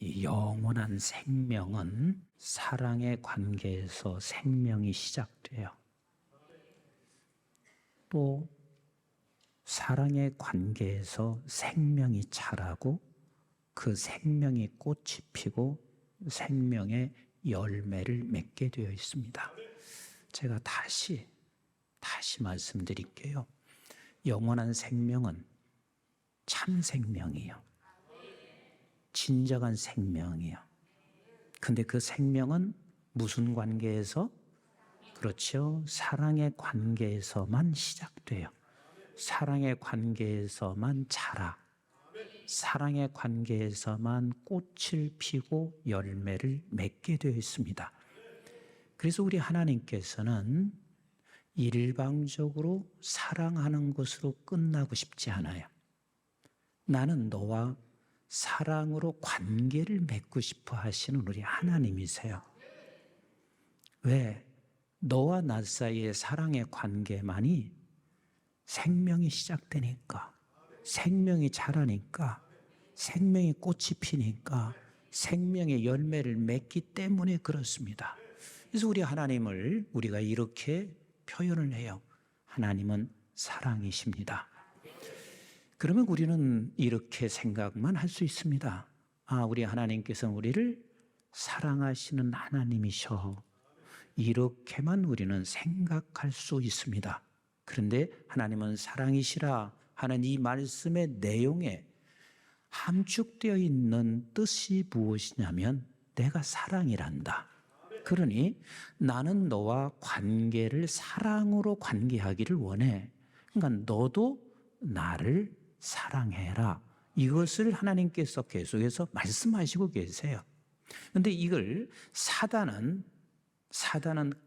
이 영원한 생명은 사랑의 관계에서 생명이 시작돼요. 또 사랑의 관계에서 생명이 자라고 그 생명이 꽃이 피고 생명의 열매를 맺게 되어 있습니다. 제가 다시 말씀드릴게요. 영원한 생명은 참 생명이에요. 진정한 생명이에요. 근데 그 생명은 무슨 관계에서? 그렇죠. 사랑의 관계에서만 시작돼요. 사랑의 관계에서만 자라. 사랑의 관계에서만 꽃을 피고 열매를 맺게 되어 있습니다. 그래서 우리 하나님께서는 일방적으로 사랑하는 것으로 끝나고 싶지 않아요. 나는 너와 사랑으로 관계를 맺고 싶어 하시는 우리 하나님이세요. 왜? 너와 나 사이의 사랑의 관계만이 생명이 시작되니까, 생명이 자라니까, 생명의 꽃이 피니까, 생명의 열매를 맺기 때문에 그렇습니다. 그래서 우리 하나님을 우리가 이렇게 표현을 해요. 하나님은 사랑이십니다. 그러면 우리는 이렇게 생각만 할 수 있습니다. 우리 하나님께서는 우리를 사랑하시는 하나님이셔. 이렇게만 우리는 생각할 수 있습니다. 그런데 하나님은 사랑이시라 하는 이 말씀의 내용에 함축되어 있는 뜻이 무엇이냐면 내가 사랑이란다. 그러니 나는 너와 관계를 사랑으로 관계하기를 원해. 그러니까 너도 나를 사랑해라. 이것을 하나님께서 계속해서 말씀하시고 계세요. 그런데 이걸 사단은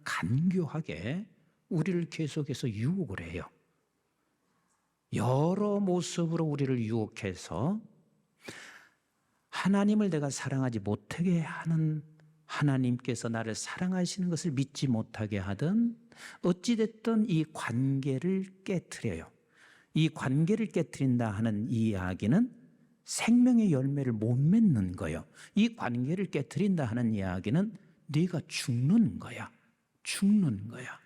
간교하게 우리를 계속해서 유혹을 해요. 여러 모습으로 우리를 유혹해서 하나님을 내가 사랑하지 못하게 하는, 하나님께서 나를 사랑하시는 것을 믿지 못하게 하든 어찌됐든 이 관계를 깨트려요. 이 관계를 깨트린다 하는 이야기는 생명의 열매를 못 맺는 거예요. 이 관계를 깨트린다 하는 이야기는 네가 죽는 거야. 죽는 거야.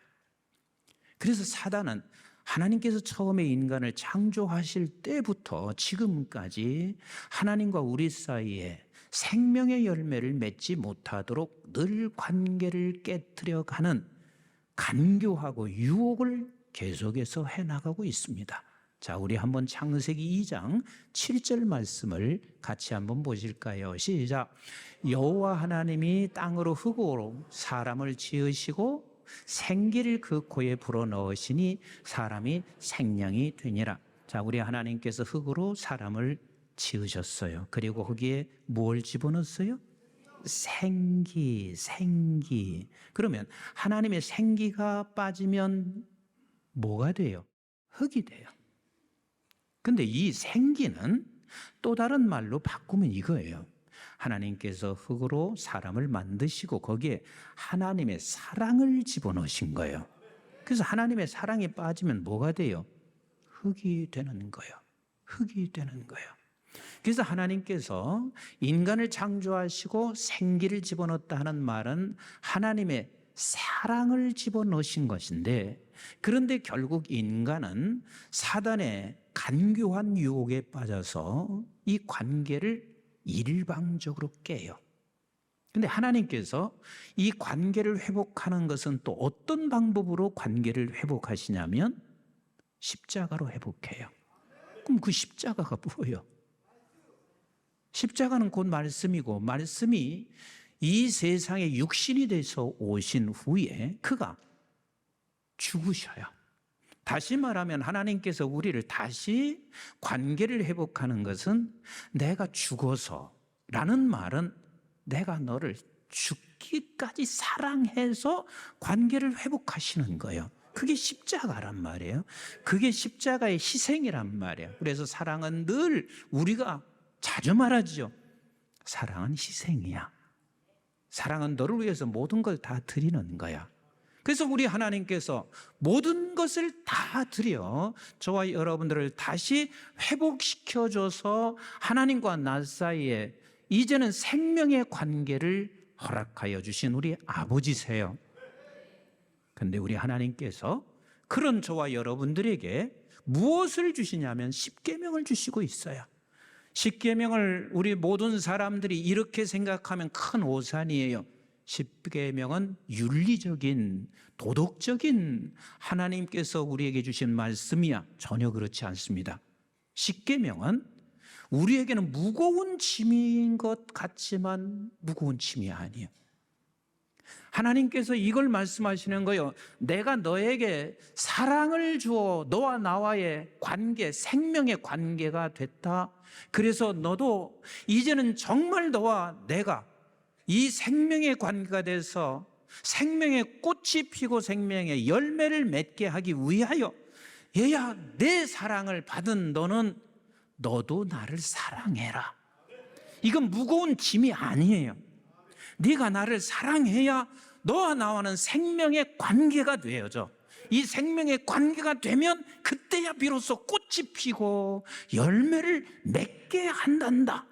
그래서 사단은 하나님께서 처음에 인간을 창조하실 때부터 지금까지 하나님과 우리 사이에 생명의 열매를 맺지 못하도록 늘 관계를 깨트려가는 간교하고 유혹을 계속해서 해나가고 있습니다. 자, 우리 한번 창세기 2장 7절 말씀을 같이 한번 보실까요? 시작. 여호와 하나님이 땅으로 흙으로 사람을 지으시고 생기를 그 코에 불어넣으시니 사람이 생명이 되니라. 자, 우리 하나님께서 흙으로 사람을 지으셨어요. 그리고 거기에 뭘 집어넣었어요? 생기. 그러면 하나님의 생기가 빠지면 뭐가 돼요? 흙이 돼요. 근데 이 생기는 또 다른 말로 바꾸면 이거예요. 하나님께서 흙으로 사람을 만드시고 거기에 하나님의 사랑을 집어넣으신 거예요. 그래서 하나님의 사랑이 빠지면 뭐가 돼요? 흙이 되는 거예요. 흙이 되는 거예요. 그래서 하나님께서 인간을 창조하시고 생기를 집어넣었다 하는 말은 하나님의 사랑을 집어넣으신 것인데, 그런데 결국 인간은 사단의 간교한 유혹에 빠져서 이 관계를 일방적으로 깨요. 그런데 하나님께서 이 관계를 회복하는 것은 또 어떤 방법으로 관계를 회복하시냐면 십자가로 회복해요. 그럼 그 십자가가 뭐예요? 십자가는 곧 말씀이고, 말씀이 이 세상에 육신이 돼서 오신 후에 그가 죽으셔요. 다시 말하면 하나님께서 우리를 다시 관계를 회복하는 것은 내가 죽어서, 라는 말은 내가 너를 죽기까지 사랑해서 관계를 회복하시는 거예요. 그게 십자가란 말이에요. 그게 십자가의 희생이란 말이에요. 그래서 사랑은 늘 우리가 자주 말하죠. 사랑은 희생이야. 사랑은 너를 위해서 모든 걸 다 드리는 거야. 그래서 우리 하나님께서 모든 것을 다 드려 저와 여러분들을 다시 회복시켜줘서 하나님과 나 사이에 이제는 생명의 관계를 허락하여 주신 우리 아버지세요. 그런데 우리 하나님께서 그런 저와 여러분들에게 무엇을 주시냐면 십계명을 주시고 있어요. 십계명을 우리 모든 사람들이 이렇게 생각하면 큰 오산이에요. 십계명은 윤리적인, 도덕적인 하나님께서 우리에게 주신 말씀이야. 전혀 그렇지 않습니다. 십계명은 우리에게는 무거운 짐인 것 같지만 무거운 짐이 아니에요. 하나님께서 이걸 말씀하시는 거예요. 내가 너에게 사랑을 주어 너와 나와의 관계, 생명의 관계가 됐다. 그래서 너도 이제는 정말 너와 내가 이 생명의 관계가 돼서 생명의 꽃이 피고 생명의 열매를 맺게 하기 위하여, 얘야, 내 사랑을 받은 너도 나를 사랑해라. 이건 무거운 짐이 아니에요. 네가 나를 사랑해야 너와 나와는 생명의 관계가 되어져. 이 생명의 관계가 되면 그때야 비로소 꽃이 피고 열매를 맺게 한단다.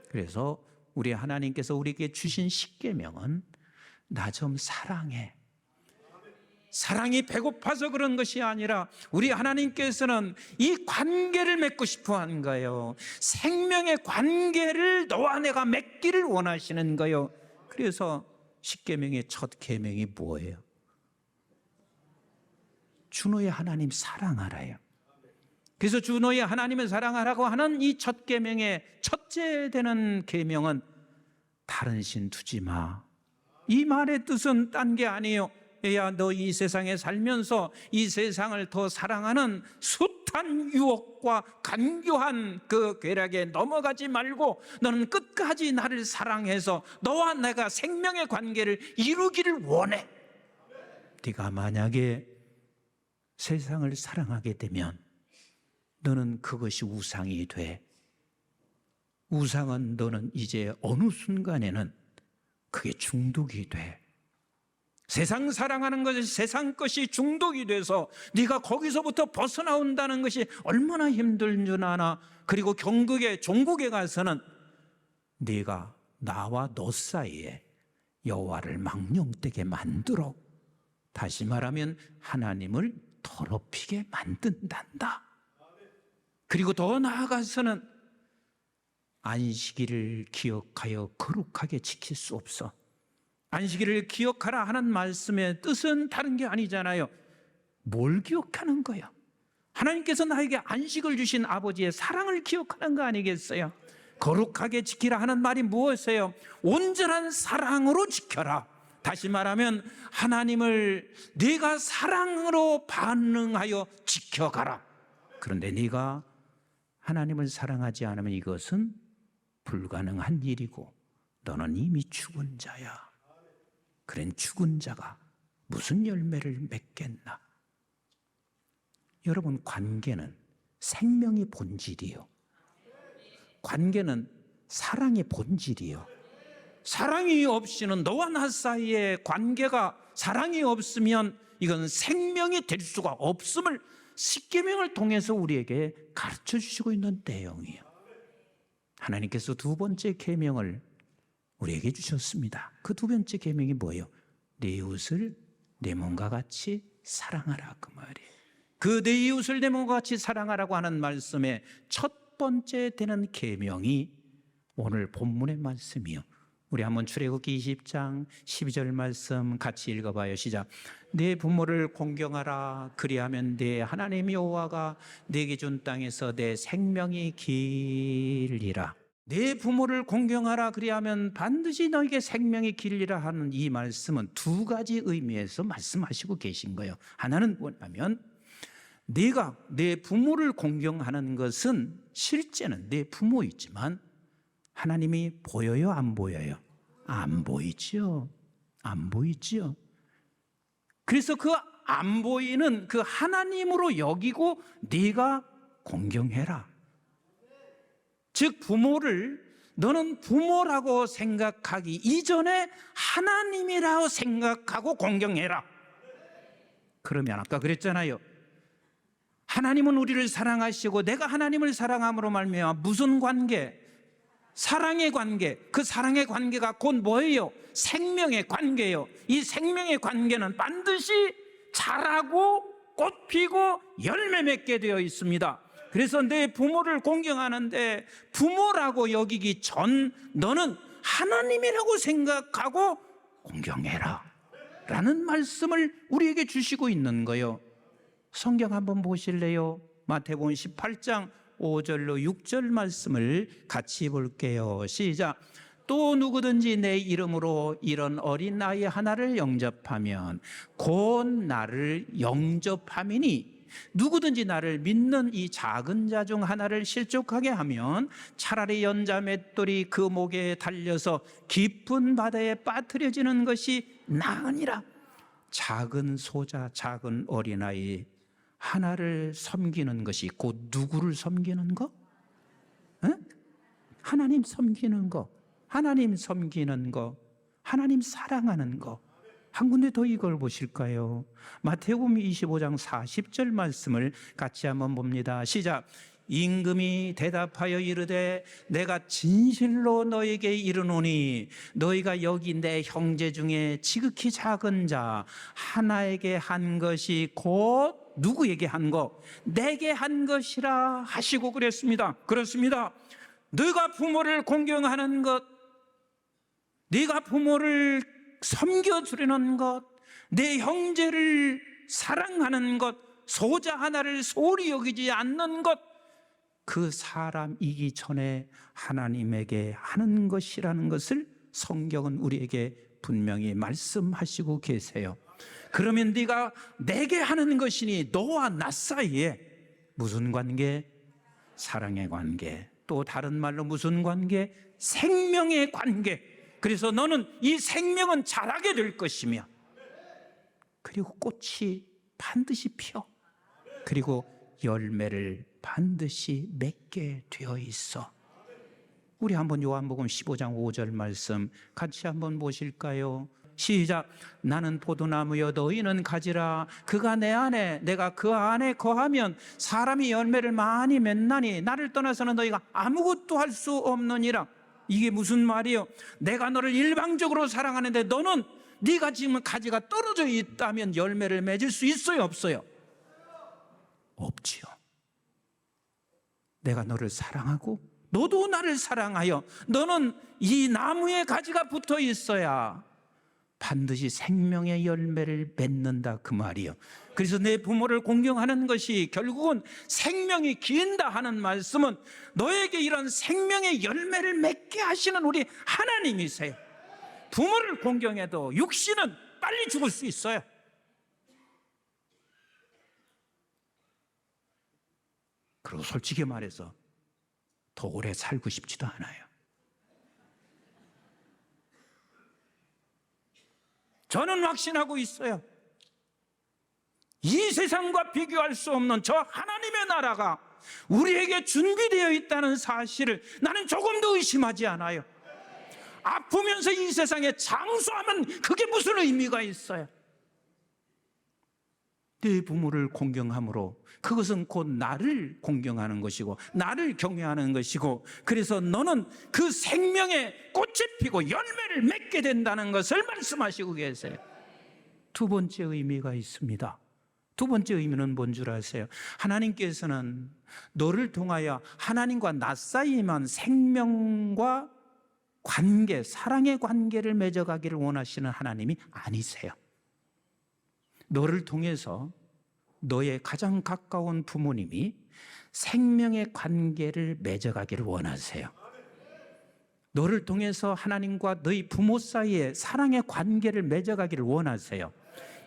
그래서 우리 하나님께서 우리에게 주신 십계명은 나 좀 사랑해. 사랑이 배고파서 그런 것이 아니라 우리 하나님께서는 이 관계를 맺고 싶어 하는 거예요. 생명의 관계를 너와 내가 맺기를 원하시는 거예요. 그래서 십계명의 첫 계명이 뭐예요? 주 너의 하나님 사랑하라요. 그래서 주 너의 하나님을 사랑하라고 하는 이 첫 계명의 첫째 되는 계명은 다른 신 두지 마. 이 말의 뜻은 딴 게 아니에요. 야, 너 이 세상에 살면서 이 세상을 더 사랑하는 숱한 유혹과 간교한 그 괴락에 넘어가지 말고 너는 끝까지 나를 사랑해서 너와 내가 생명의 관계를 이루기를 원해. 네가 만약에 세상을 사랑하게 되면 너는 그것이 우상이 돼. 우상은 너는 이제 어느 순간에는 그게 중독이 돼. 세상 사랑하는 것이 세상 것이 중독이 돼서 네가 거기서부터 벗어나온다는 것이 얼마나 힘든 줄 아나. 그리고 종국에 가서는 네가 나와 너 사이에 여호와를 망령되게 만들어, 다시 말하면 하나님을 더럽히게 만든단다. 그리고 더 나아가서는 안식일을 기억하여 거룩하게 지킬 수 없어. 안식일을 기억하라 하는 말씀의 뜻은 다른 게 아니잖아요. 뭘 기억하는 거야? 하나님께서 나에게 안식을 주신 아버지의 사랑을 기억하는 거 아니겠어요? 거룩하게 지키라 하는 말이 무엇이에요? 온전한 사랑으로 지켜라. 다시 말하면 하나님을 네가 사랑으로 반응하여 지켜가라. 그런데 네가 하나님을 사랑하지 않으면 이것은 불가능한 일이고 너는 이미 죽은 자야. 그런 죽은 자가 무슨 열매를 맺겠나? 여러분, 관계는 생명의 본질이요. 관계는 사랑의 본질이요. 사랑이 없이는 너와 나 사이의 관계가 사랑이 없으면 이건 생명이 될 수가 없음을 십계명을 통해서 우리에게 가르쳐 주시고 있는 내용이에요. 하나님께서 두 번째 계명을 우리에게 주셨습니다. 그 두 번째 계명이 뭐예요? 내 이웃을 내 몸과 같이 사랑하라, 그 말이에요. 그 내 이웃을 내 몸과 같이 사랑하라고 하는 말씀의 첫 번째 되는 계명이 오늘 본문의 말씀이요. 우리 한번 출애굽기 20장 12절 말씀 같이 읽어봐요. 시작. 내 부모를 공경하라. 그리하면 내 하나님 여호와가 내게 준 땅에서 내 생명이 길리라. 내 부모를 공경하라. 그리하면 반드시 너에게 생명이 길리라 하는 이 말씀은 두 가지 의미에서 말씀하시고 계신 거예요. 하나는 뭐냐면 네가 내 부모를 공경하는 것은 실제는 내 부모이지만 하나님이 보여요, 안 보여요? 안 보이죠. 안 보이죠. 그래서 그 안 보이는 그 하나님으로 여기고 네가 공경해라. 즉 부모를 너는 부모라고 생각하기 이전에 하나님이라고 생각하고 공경해라. 그러면 아까 그랬잖아요. 하나님은 우리를 사랑하시고 내가 하나님을 사랑함으로 말미암아 무슨 관계? 사랑의 관계, 그 사랑의 관계가 곧 뭐예요? 생명의 관계예요. 이 생명의 관계는 반드시 자라고 꽃 피고 열매 맺게 되어 있습니다. 그래서 내 부모를 공경하는데 부모라고 여기기 전 너는 하나님이라고 생각하고 공경해라 라는 말씀을 우리에게 주시고 있는 거예요. 성경 한번 보실래요? 마태복음 18장 5절로 6절 말씀을 같이 볼게요. 시작. 또 누구든지 내 이름으로 이런 어린 아이 하나를 영접하면 곧 나를 영접함이니 누구든지 나를 믿는 이 작은 자 중 하나를 실족하게 하면 차라리 연자 맷돌이 그 목에 달려서 깊은 바다에 빠뜨려지는 것이 나으니라. 작은 소자, 작은 어린아이 하나를 섬기는 것이 곧 누구를 섬기는 거? 하나님 섬기는 거, 하나님 섬기는 거, 하나님 사랑하는 거. 한 군데 더 이걸 보실까요? 마태복음 25장 40절 말씀을 같이 한번 봅니다. 시작. 임금이 대답하여 이르되 내가 진실로 너에게 이르노니 너희가 여기 내 형제 중에 지극히 작은 자 하나에게 한 것이 곧 누구에게 한 것? 내게 한 것이라 하시고 그랬습니다. 그렇습니다. 네가 부모를 공경하는 것, 네가 부모를 섬겨주려는 것, 내 형제를 사랑하는 것, 소자 하나를 소홀히 여기지 않는 것, 그 사람이기 전에 하나님에게 하는 것이라는 것을 성경은 우리에게 분명히 말씀하시고 계세요. 그러면 네가 내게 하는 것이니 너와 나 사이에 무슨 관계? 사랑의 관계. 또 다른 말로 무슨 관계? 생명의 관계. 그래서 너는 이 생명은 자라게 될 것이며 그리고 꽃이 반드시 펴. 그리고 열매를 반드시 맺게 되어 있어. 우리 한번 요한복음 15장 5절 말씀 같이 한번 보실까요? 시작. 나는 포도나무여 너희는 가지라. 그가 내 안에 내가 그 안에 거하면 사람이 열매를 많이 맺나니 나를 떠나서는 너희가 아무것도 할 수 없느니라. 이게 무슨 말이요? 내가 너를 일방적으로 사랑하는데 너는 네가 지금 가지가 떨어져 있다면 열매를 맺을 수 있어요? 없어요? 없지요. 내가 너를 사랑하고 너도 나를 사랑하여 너는 이 나무에 가지가 붙어 있어야 반드시 생명의 열매를 맺는다 그 말이요. 그래서 내 부모를 공경하는 것이 결국은 생명이 기인다 하는 말씀은 너에게 이런 생명의 열매를 맺게 하시는 우리 하나님이세요. 부모를 공경해도 육신은 빨리 죽을 수 있어요. 그리고 솔직히 말해서 더 오래 살고 싶지도 않아요. 저는 확신하고 있어요. 이 세상과 비교할 수 없는 저 하나님의 나라가 우리에게 준비되어 있다는 사실을 나는 조금도 의심하지 않아요. 아프면서 이 세상에 장수하면 그게 무슨 의미가 있어요? 내 부모를 공경함으로 그것은 곧 나를 공경하는 것이고 나를 경외하는 것이고 그래서 너는 그 생명의 꽃이 피고 열매를 맺게 된다는 것을 말씀하시고 계세요. 두 번째 의미가 있습니다. 두 번째 의미는 뭔 줄 아세요? 하나님께서는 너를 통하여 하나님과 나 사이에만 생명과 관계, 사랑의 관계를 맺어가기를 원하시는 하나님이 아니세요. 너를 통해서 너의 가장 가까운 부모님이 생명의 관계를 맺어가기를 원하세요. 너를 통해서 하나님과 너희 부모 사이에 사랑의 관계를 맺어가기를 원하세요.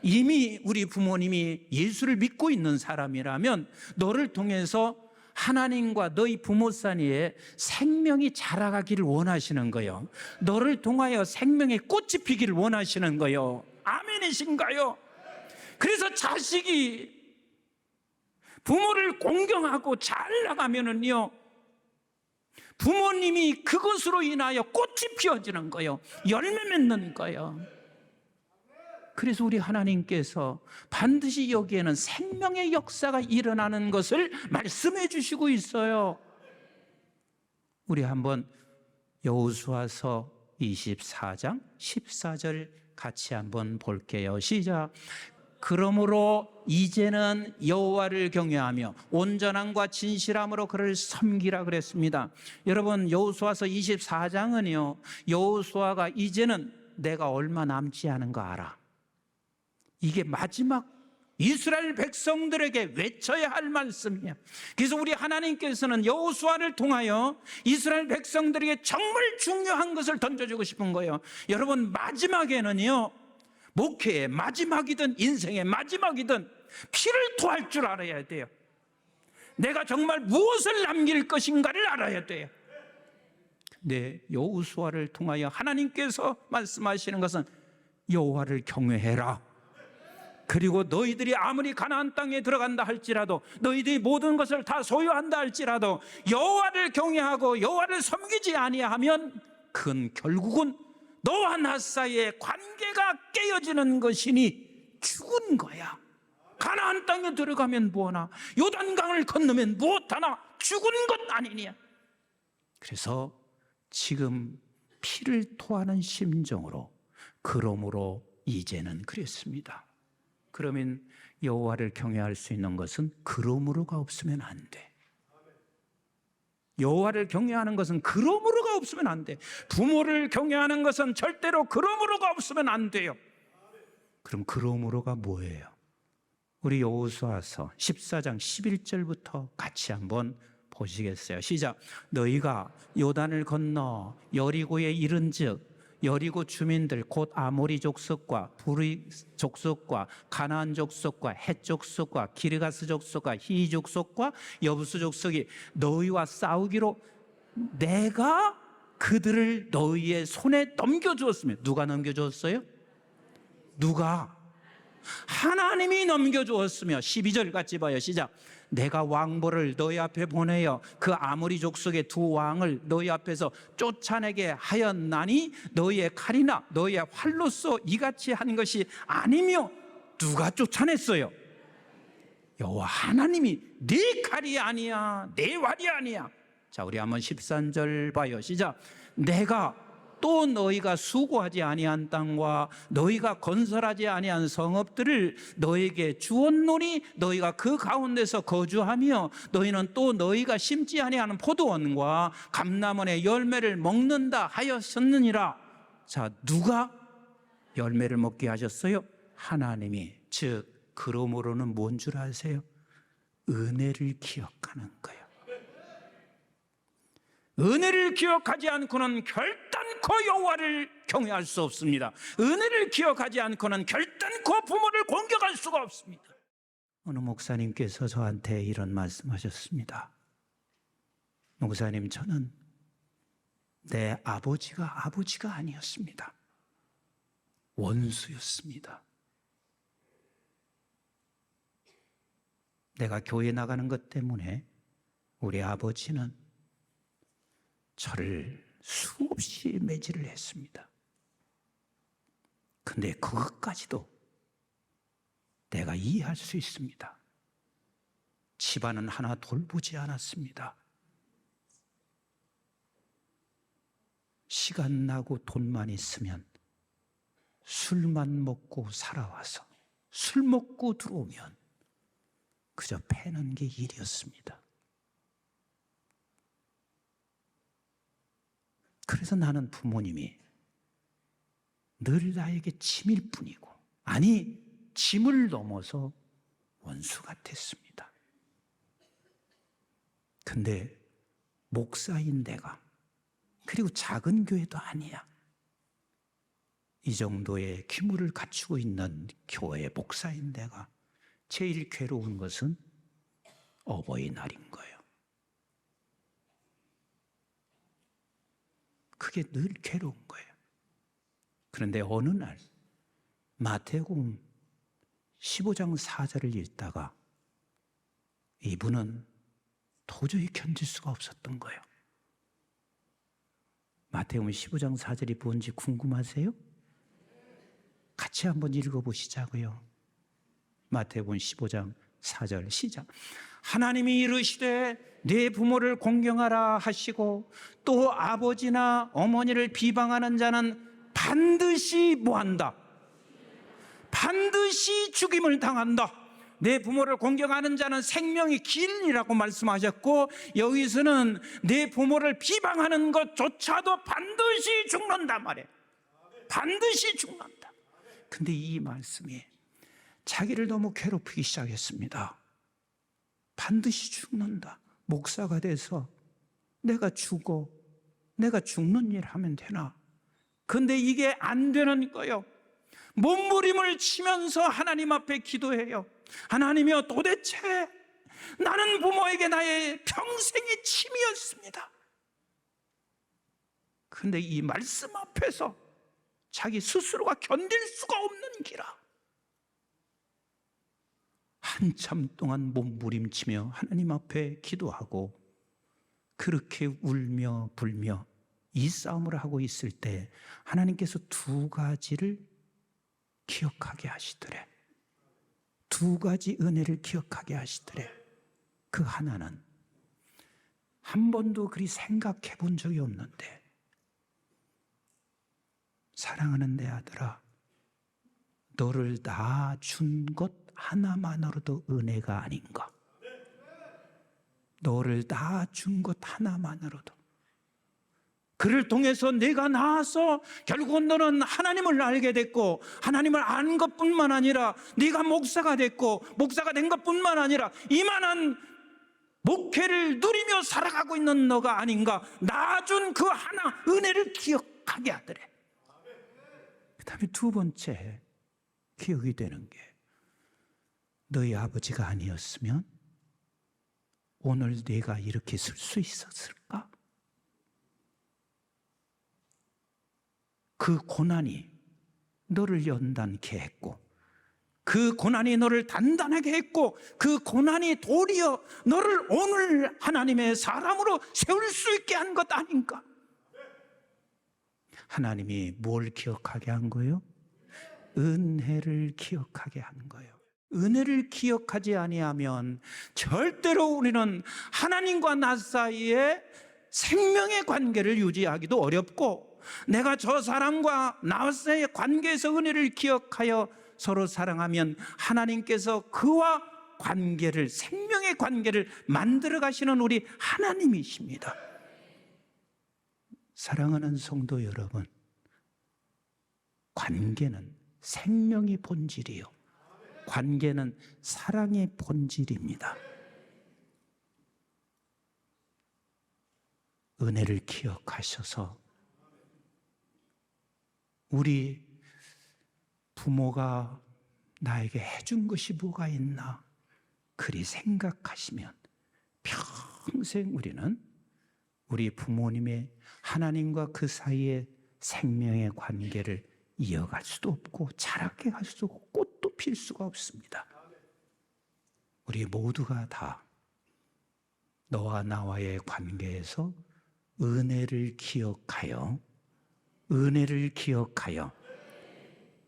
이미 우리 부모님이 예수를 믿고 있는 사람이라면 너를 통해서 하나님과 너희 부모 사이에 생명이 자라가기를 원하시는 거예요. 너를 통하여 생명의 꽃이 피기를 원하시는 거예요. 아멘이신가요? 그래서 자식이 부모를 공경하고 잘 나가면은요, 부모님이 그것으로 인하여 꽃이 피어지는 거예요. 열매 맺는 거예요. 그래서 우리 하나님께서 반드시 여기에는 생명의 역사가 일어나는 것을 말씀해 주시고 있어요. 우리 한번 여호수아서 24장 14절 같이 한번 볼게요. 시작. 그러므로 이제는 여호와를 경외하며 온전함과 진실함으로 그를 섬기라 그랬습니다. 여러분, 여호수아서 24장은요, 여호수아가 이제는 내가 얼마 남지 않은 거 알아. 이게 마지막 이스라엘 백성들에게 외쳐야 할 말씀이야. 그래서 우리 하나님께서는 여호수아를 통하여 이스라엘 백성들에게 정말 중요한 것을 던져주고 싶은 거예요. 여러분, 마지막에는요, 목회의 마지막이든 인생의 마지막이든 피를 토할 줄 알아야 돼요. 내가 정말 무엇을 남길 것인가를 알아야 돼요. 근데 여호수아를 통하여 하나님께서 말씀하시는 것은 여호와를 경외해라. 그리고 너희들이 아무리 가나안 땅에 들어간다 할지라도, 너희들이 모든 것을 다 소유한다 할지라도 여호와를 경외하고 여호와를 섬기지 아니하면 그건 결국은 너와 나 사이의 관계가 깨어지는 것이니 죽은 거야. 가나안 땅에 들어가면 뭐하나, 요단강을 건너면 무엇하나, 죽은 것 아니냐. 그래서 지금 피를 토하는 심정으로 그러므로 이제는 그랬습니다. 그러면 여호와를 경외할 수 있는 것은 그러므로가 없으면 안 돼. 여호와를 경외하는 것은 그러므로가 없으면 안 돼. 부모를 경외하는 것은 절대로 그러므로가 없으면 안 돼요. 그럼 그러므로가 뭐예요? 우리 여호수아서 14장 11절부터 같이 한번 보시겠어요? 시작. 너희가 요단을 건너 여리고에 이른즉 여리고 주민들 곧 아모리 족속과 브리 족속과 가나안 족속과 헷 족속과 기르가스 족속과 히 족속과 여부스 족속이 너희와 싸우기로 내가 그들을 너희의 손에 넘겨주었으며. 누가 넘겨주었어요? 누가? 하나님이 넘겨주었으며. 12절 같이 봐요. 시작. 내가 왕보를 너희 앞에 보내어 그 아모리 족속의 두 왕을 너희 앞에서 쫓아내게 하였나니 너희의 칼이나 너희의 활로서 이같이 한 것이 아니며. 누가 쫓아냈어요? 여호와 하나님이. 네 칼이 아니야, 네 활이 아니야. 자, 우리 한번 13절 봐요. 시작. 내가 또 너희가 수고하지 아니한 땅과 너희가 건설하지 아니한 성읍들을 너희에게 주었노니 너희가 그 가운데서 거주하며 너희는 또 너희가 심지 아니하는 포도원과 감람원의 열매를 먹는다 하였었느니라. 자, 누가 열매를 먹게 하셨어요? 하나님이. 즉 그러므로는 뭔 줄 아세요? 은혜를 기억하는 거예요. 은혜를 기억하지 않고는 결단코 여호와를 경외할 수 없습니다. 은혜를 기억하지 않고는 결단코 부모를 공격할 수가 없습니다. 어느 목사님께서 저한테 이런 말씀하셨습니다. 목사님, 저는 내 아버지가 아니었습니다. 원수였습니다. 내가 교회 나가는 것 때문에 우리 아버지는 저를 수없이 매질을 했습니다. 근데 그것까지도 내가 이해할 수 있습니다. 집안은 하나 돌보지 않았습니다. 시간 나고 돈만 있으면 술만 먹고 살아와서 술 먹고 들어오면 그저 패는 게 일이었습니다. 그래서 나는 부모님이 늘 나에게 짐일 뿐이고, 아니 짐을 넘어서 원수 같았습니다. 근데 목사인 내가, 그리고 작은 교회도 아니야, 이 정도의 규모를 갖추고 있는 교회 목사인 내가 제일 괴로운 것은 어버이날인 거예요. 그게 늘 괴로운 거예요. 그런데 어느 날 마태복음 15장 4절을 읽다가 이분은 도저히 견딜 수가 없었던 거예요. 마태복음 15장 4절이 뭔지 궁금하세요? 같이 한번 읽어보시자고요. 마태복음 15장 4절 시작. 하나님이 이르시되 내 부모를 공경하라 하시고 또 아버지나 어머니를 비방하는 자는 반드시 뭐한다? 반드시 죽임을 당한다. 내 부모를 공경하는 자는 생명이 길이라고 말씀하셨고, 여기서는 내 부모를 비방하는 것조차도 반드시 죽는다 말이에요. 반드시 죽는다. 근데 이 말씀이 자기를 너무 괴롭히기 시작했습니다. 반드시 죽는다. 목사가 돼서 내가 죽어, 내가 죽는 일 하면 되나? 근데 이게 안 되는 거예요. 몸부림을 치면서 하나님 앞에 기도해요. 하나님이여, 도대체 나는 부모에게 나의 평생의 침이었습니다. 근데 이 말씀 앞에서 자기 스스로가 견딜 수가 없는 기라. 한참 동안 몸부림치며 하나님 앞에 기도하고 그렇게 울며 불며 이 싸움을 하고 있을 때 하나님께서 두 가지를 기억하게 하시더래. 두 가지 은혜를 기억하게 하시더래. 그 하나는 한 번도 그리 생각해 본 적이 없는데, 사랑하는 내 아들아, 너를 낳아준 것 하나만으로도 은혜가 아닌가? 너를 낳아준 것 하나만으로도, 그를 통해서 내가 나아서 결국은 너는 하나님을 알게 됐고, 하나님을 아는 것뿐만 아니라 네가 목사가 됐고, 목사가 된 것뿐만 아니라 이만한 목회를 누리며 살아가고 있는 너가 아닌가? 낳아준 그 하나 은혜를 기억하게 하더래. 그 다음에 두 번째 기억이 되는 게, 너희 아버지가 아니었으면 오늘 내가 이렇게 쓸 수 있었을까? 그 고난이 너를 연단케 했고, 그 고난이 너를 단단하게 했고, 그 고난이 도리어 너를 오늘 하나님의 사람으로 세울 수 있게 한 것 아닌가? 하나님이 뭘 기억하게 한 거예요? 은혜를 기억하게 한 거예요. 은혜를 기억하지 아니하면 절대로 우리는 하나님과 나 사이에 생명의 관계를 유지하기도 어렵고, 내가 저 사람과 나 사이의 관계에서 은혜를 기억하여 서로 사랑하면 하나님께서 그와 관계를, 생명의 관계를 만들어 가시는 우리 하나님이십니다. 사랑하는 성도 여러분, 관계는 생명의 본질이요, 관계는 사랑의 본질입니다. 은혜를 기억하셔서 우리 부모가 나에게 해준 것이 뭐가 있나 그리 생각하시면 평생 우리는 우리 부모님의 하나님과 그 사이의 생명의 관계를 이어갈 수도 없고 자라게 갈 수도 없고 꽃도 필 수가 없습니다. 우리 모두가 다 너와 나와의 관계에서 은혜를 기억하여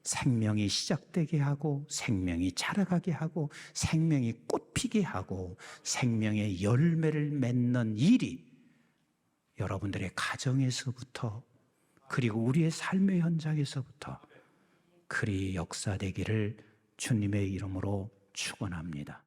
생명이 시작되게 하고, 생명이 자라가게 하고, 생명이 꽃피게 하고, 생명의 열매를 맺는 일이 여러분들의 가정에서부터, 그리고 우리의 삶의 현장에서부터 그리 역사되기를 주님의 이름으로 축원합니다.